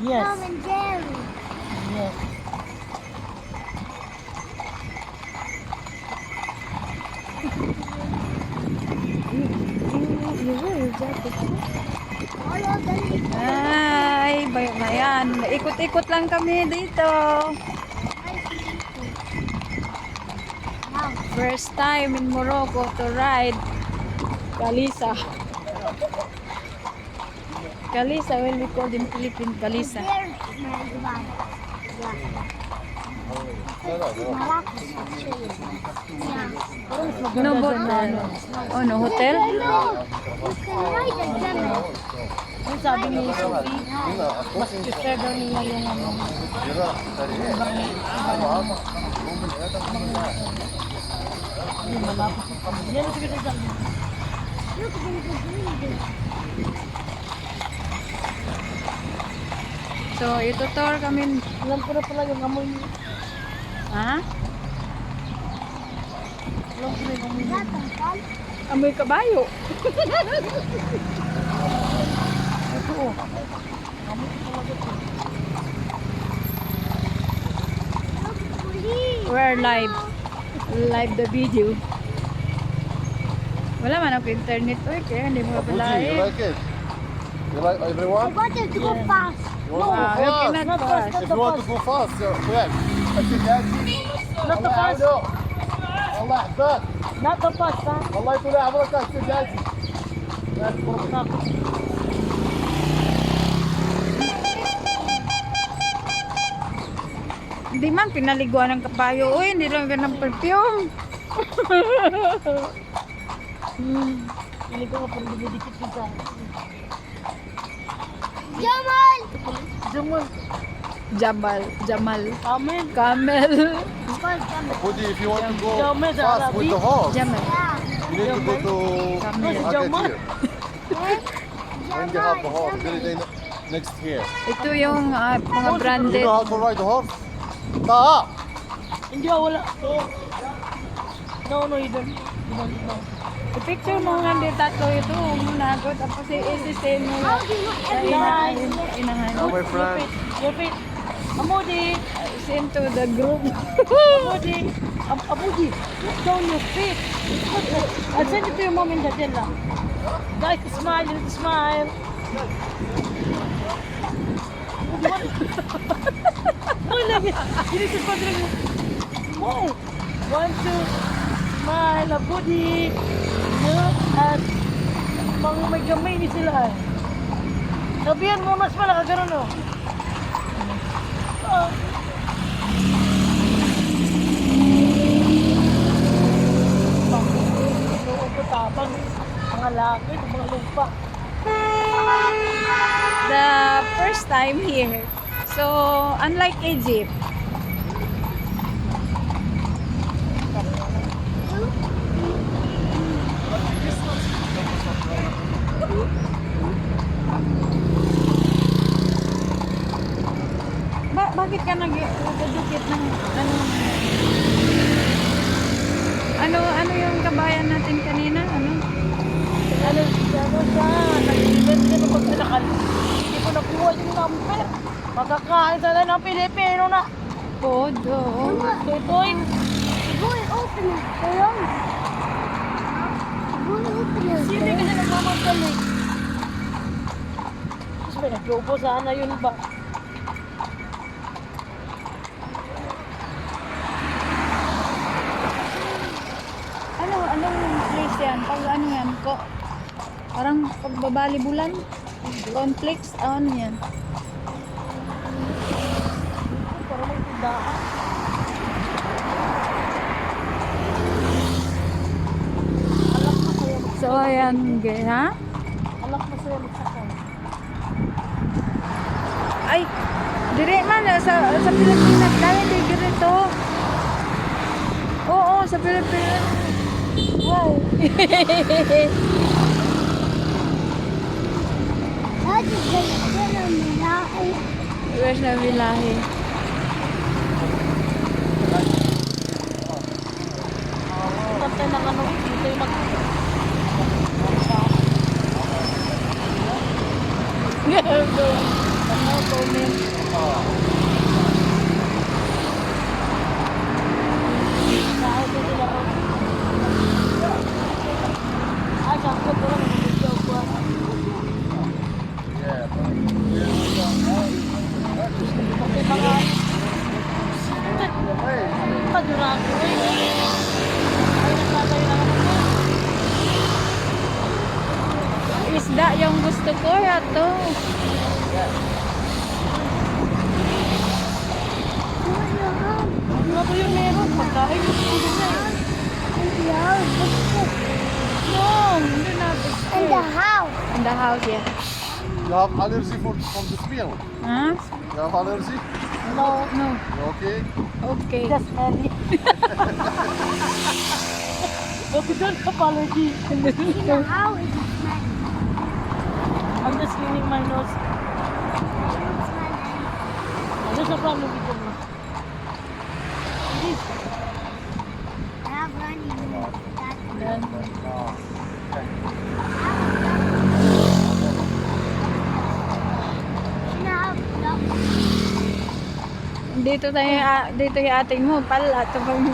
Yes. Tom and Jerry. Yes. You wear your jacket. All of them. Ay, ayan. Ikot-ikot lang kami dito. First time in Morocco to ride Kalisa. Kalisa, well, we call in Philippines Kalisa. There's my dad. Maracas, actually. Yeah. No hotel. Oh, no hotel? Hello. You can ride a camel. Yung sabi ni Sophie, mas prefer daw nila yung ano. Yung malapit sa kami. Yan ang sige sa sabi. Look, there's a green. So, itutur kami. Alam ko na pala yung amoy niya. Ha? Alam ko na yung amoy Is niya. that a dog? Amoy kabayo. Ito oh. Amoy ko talaga ito. Look, police. We're live. Live the video. Wala man ako internet. Uy, kaya hindi mo Abuji, you pala like it? You like I everyone? wanted to go fast. You want Ah, to you go fast? cannot Not pass. fast, If you want to go fast, correct. Not the fast. الله يحفظك Not the fast, ha? الله يطول عمرك يا سيدي جاجي Hindi man, pinaliguan ng kabayo. Uy, hindi lang ganang perfume. Pili ko nga parang dumidikit ka sa Jamal! Jamal. Jamal. Amen. Camel. It's called Jamal. Abudi, if you want to go Jamal, fast with the horse, Jamal. Yeah. you need to go to Jamal. Agadir. When you have the horse, very next here. Ito yung mga You branded. know how to ride the horse? Ta! Hindi ako wala. No, you don't. You don't know. I-picture mo nga din tatlo ito. Muna ako. Tapos i-send mo How do you know sa everything? inahan. Now, my friend. Your feet. Amudi. Send to the group. Amudi. Amudi. Put down your feet. I'll send it to your mom and dad. Yan lang. Guys, smile. You need to smile. Wala yan. You need to smile. Wow. 1, 2. Smile. Amudi. At mga may gamay ni sila. Sabihan mo mas pala ka gano'n oh. Oh. Noon ko tapang mga langit, mga lupa. The first time here. So, unlike Egypt, bakit ka nagdudukit ng ano yung kabayan natin kanina? Ano Siya, nag-event ka na pag sinakal. Hindi ko nakuha yung number. Makakain tayo ng Pilipino na. Podo. Tutoy. Go and open it. Go and open it. Sino kasi nagmamagdali? Mas may naglobo sana yun ba? Anong place yan? Pag ano yan? Parang pagbabali bulan? Complex? Ano yan? Parang may tindahan. Alak na kayo magsakay. So, ayan, ha? Alak na sa'yo magsakay. Ay, dire man, sa Pilipinas, kaya di ganito. Oo, sa Pilipinas. Wow. That is the Malahi. Where's na bilahe? Tantay ng ano, dito yung Ganun. comment. Sahod na sila ko. Ah, sakto ko lang mag-video ko. Yeah. Kasi mga padurado eh. Ay, nagtatayo na ako. Isda yung gusto ko. Ito. Ano ba yun meron? Pagkain ko na eh. No, hindi na. In the house. In the house, yeah. You have allergy from the smell. Huh? You have allergy? No. No. You okay? Okay. Just early. But we don't have allergy. In the house is smelling. I'm just cleaning my nose. There's a problem with them. It is. I have running nose. That's Can I have duck? Dito tayo, dito yung ating mo. Pala. Ito pa mo.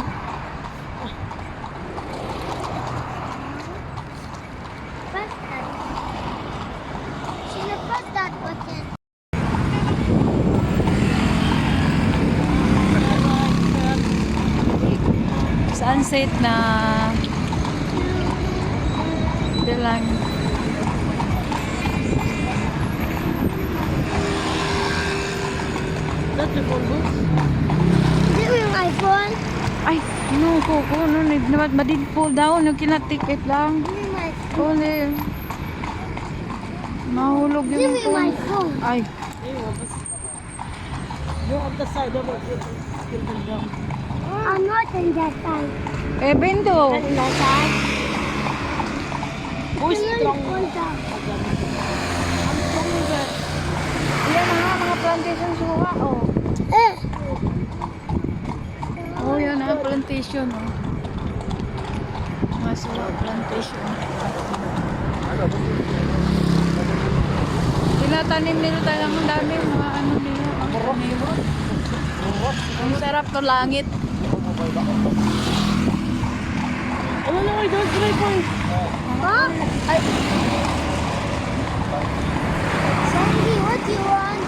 Press that. Should I press that button? Sunset na. Ito lang. That's the phone booth. Is it with my phone? Ay, no, Coco. No, madid pull down. No, kinaticket lang. Give me my phone. Kone. Mahulog Give yung me my phone. phone. Ay, You're on the side of it. Still been down. I'm not in that side. eh, Bendo. Not in that side. Who is Can you strong? pull down? I'm stronger. Yan mga plantation suha, oh. Eh. Oh, yan plantation, oh. Mga suha plantation. Tinatanim nila talagang ang dami, mga ano nila, ang tanim. Ang sarap to langit. Ano na kayo? Don't try po. Huh? Sandy, what do you want?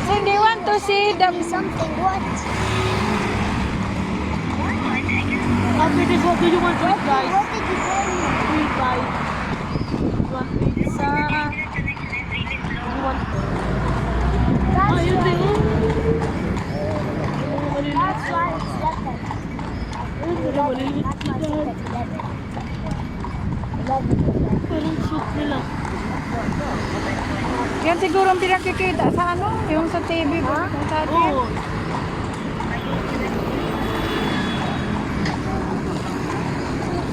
So they want to see the Something, what? After this, what do you want to eat, guys? What did you tell me? To eat, guys. You want pizza? You want... That's Ah, yun why. din. That's why it's leopard. Maliliit. That's why it's leopard. Leopard. Parang soup nila. yan siguro ang pinakikita sa ano, yung sa TV ba? Sa atin. Oo.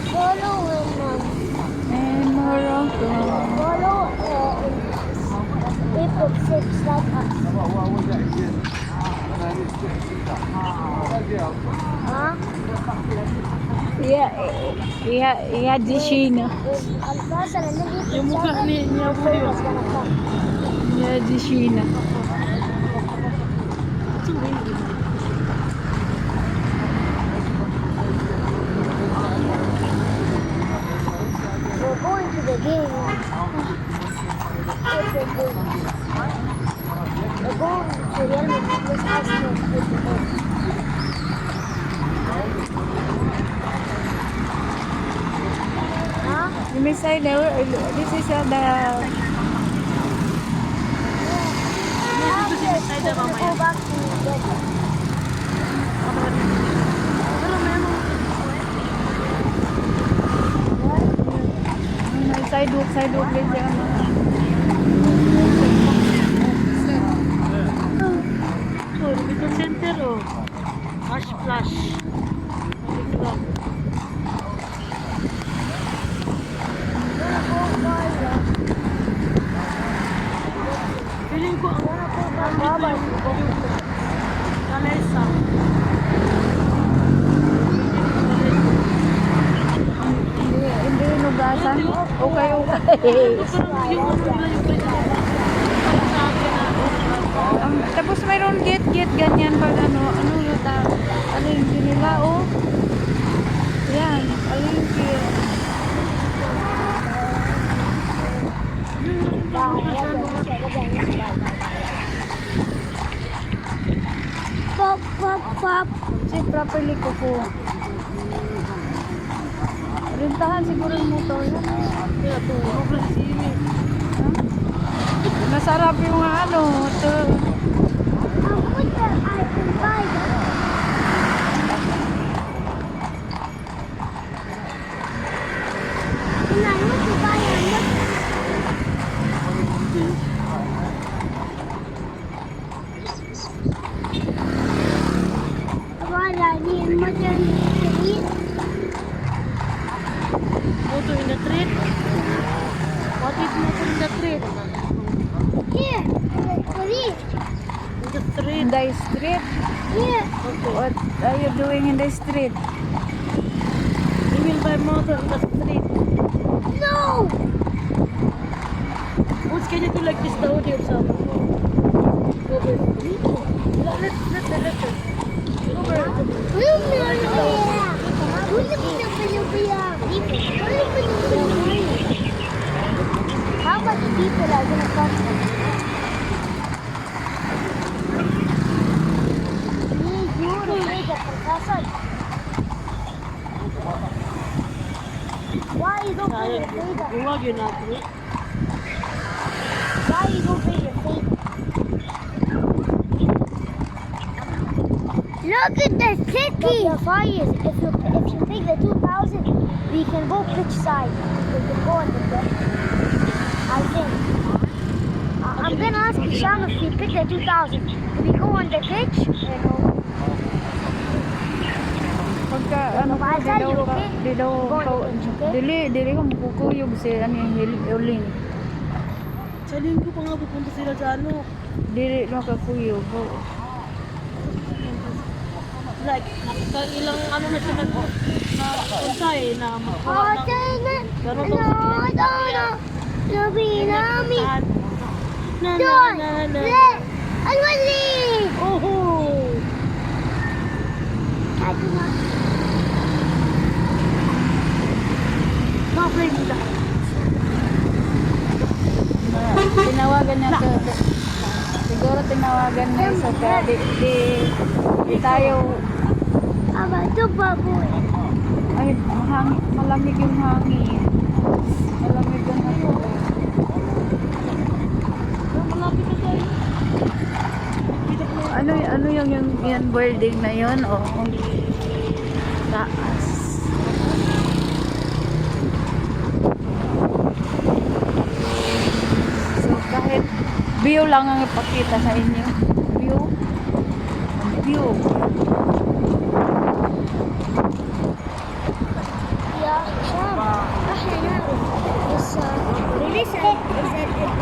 Follow And Morocco. follow people six like us. Huh? Iya di China. Yung mukha niya po yun. Iya di China. It's amazing. We're going to the game now. It's a game. We're going to Real Madrid's Arsenal with the game. Huh? You may say this is the Ay, Go mamaya. back to the Pero meron. may sidewalk din dyan. Oh, dito center, oh. Ash flash. Biglang. Feeling ko ang baba yung kalesa. Hindi nugasan. Okay. Pero yung ano nila yung pwede. Pop, pop, pop. Si properly ko po. Rintahan siguro yung motor yan. Kaya to, sobrang simi. Masarap yung ano. To. How much I can buy them? And I want to buy a What I need mutton to eat. Moto in the street. What is moto in the street? Here, for eat. In the street. In the street. Here. What are you doing in the street? We will buy motor in the street. No. Who's can you do like this the audio sound? Over. Let's. Over. How much people are going to come? Why you don't pay your fee? Huwag yun natin. Why you don't pay your fee? Look at the city. The fires. If you pick the 2,000, we can go pitch side. We can go on the deck. I think. I'm gonna ask Hisham if he pick the 2,000. Do we go on the pitch? Pagka ano I'll di tell daw you, ka, okay? di daw Go on ka, the pitch, okay? dili ko makukuyog si ano yung uling. Sa linggo pa nga pupunta sila sa ano. Dili no kakuyog. Like, ilang ano na sila na punta na makuha Oh, ng dang it. gano'n No, daw no. Nabinami. na Doon. na. Alwali. Oho! Ma-play mo lang. Tinawagan niya sa siguro tinawagan niya sa di tayo Aba, ito baboy. ay malamig yung hangin. Malamig yung ano. Malapit na tayo. Ano yung yan building na yun? O taas. So kahit view lang ang ipakita sa inyo. View. يا شام احنا نعرف بس ولسه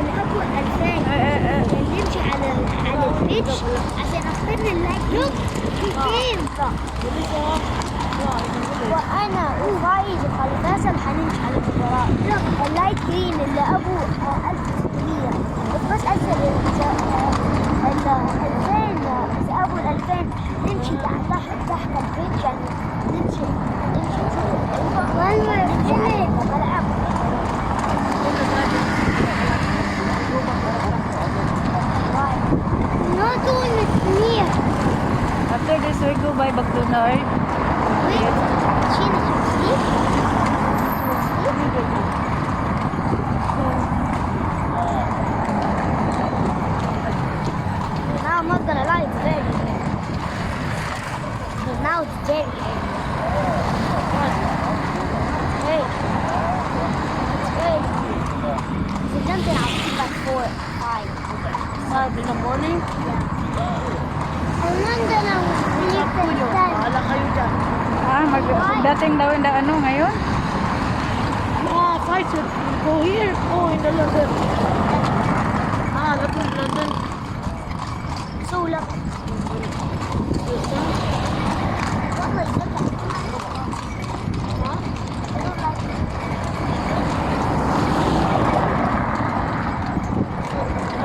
الابو 2000 اللي يمشي على البيتش عشان اخترنا اللايت لوك في كيم وانا وفايز وخالد فيصل حنمشي على الفقراء اللايت جرين اللي ابو 1600 بس 2000 اذا ابو 2000 نمشي تحت البيتش يعني نمشي one more minute بلعب not doing it near After this we go by Baclunar. wait she sleep now I'm not gonna lie it's very heavy but now it's very heavy hey it's very if it's something I'll sleep at 4 5 in the morning. I'm not gonna sleep at 10 Bahala kayo dyan. Dating daw yung ano ngayon? Ah, fight it. Go here. Go in the London. London. so look what was look at huh? I don't like it.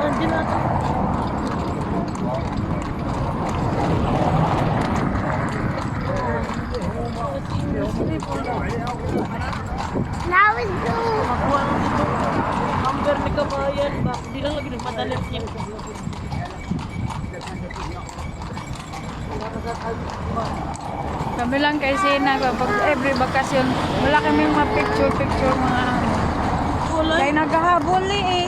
Hindi na ito. Now it's blue. Makuha ng dito. Number ni Kamay. ba? Hindi lang lagi nagmadali niya. Kami lang kay Sina kapag every bakasyon, wala kaming ma-picture mga Wala. kaya naghahabol eh.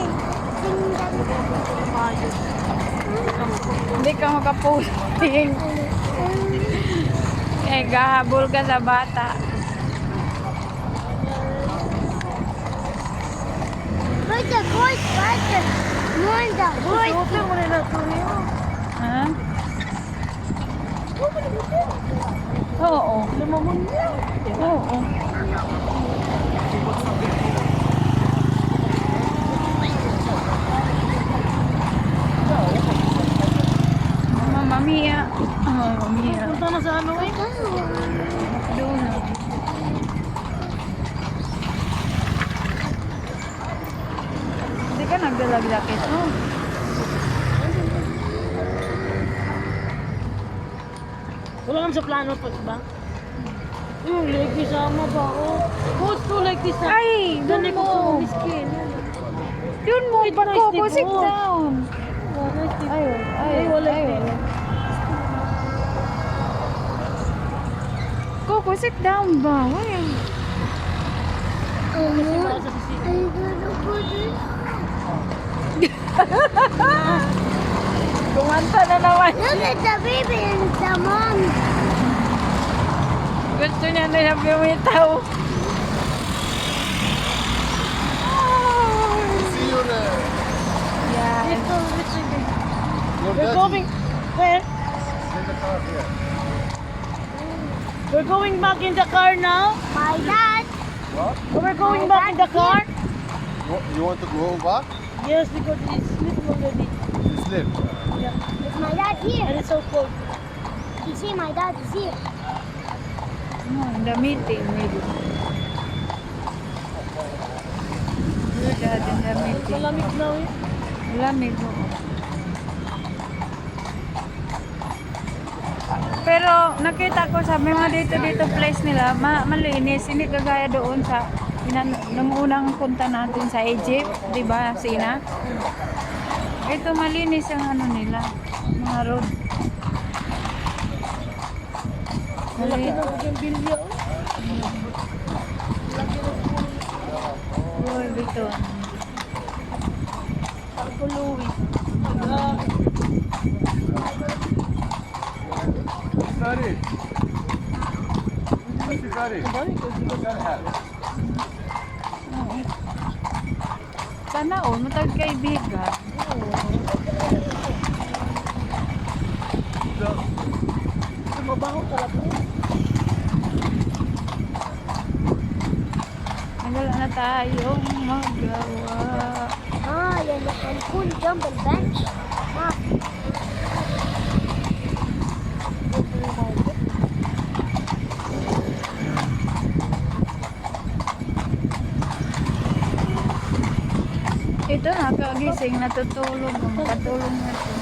Hindi ka makaposting. Eh, gahabol ka sa bata. Look, the horse faster. More the horse. Suot mo na ito niyo. Ha? Oo. Lumamon niya. Oo. Mamma mia. Mamma mia. Punta na sa ano eh. Doon. Hindi ka nagdalagdakit, no? Wala naman sa plano pa, diba? Yung leg ni sama ba? Oh, both two like this. Ay, Then doon I mo. go to skin. Doon mo, Wait, bako nice, ko, sit Nico. down. Ay, Ay, wala ay, eh. Coco, sit down ba? Ay. Kasi wala sa sisi. I'm gonna put it. Kumanta na naman. Look at the baby and the mom. Gusto niya na yung bumitaw. See you there. Yeah. Dito, listen. Your We're daddy. going, where? In the car here. We're going back in the car now. My dad. What? We're going back in the car. You want to go back? Yes, because it's sleeping already. You sleep. Yeah. Is my dad And here? it's so cold. You see, my dad is here. No, in the meeting, maybe. Your dad in the meeting. Malamig na eh. Malamig mo. Pero nakita ko sa mga dito place nila, malinis. Hindi kagaya doon sa nung unang punta natin sa Egypt, di ba, Sina? Ito malinis ang ano nila, mga road. Malaki na bougainvillea. Louis Vuitton. Uncle Louis. Sorry. Sorry. Sana all, matag kaibigan. Mabaho talaga. Wala na tayong magawa. Ah, yan ang cool jump and bench. Ah, Ito nakagising, natutulog. Katulong na ito.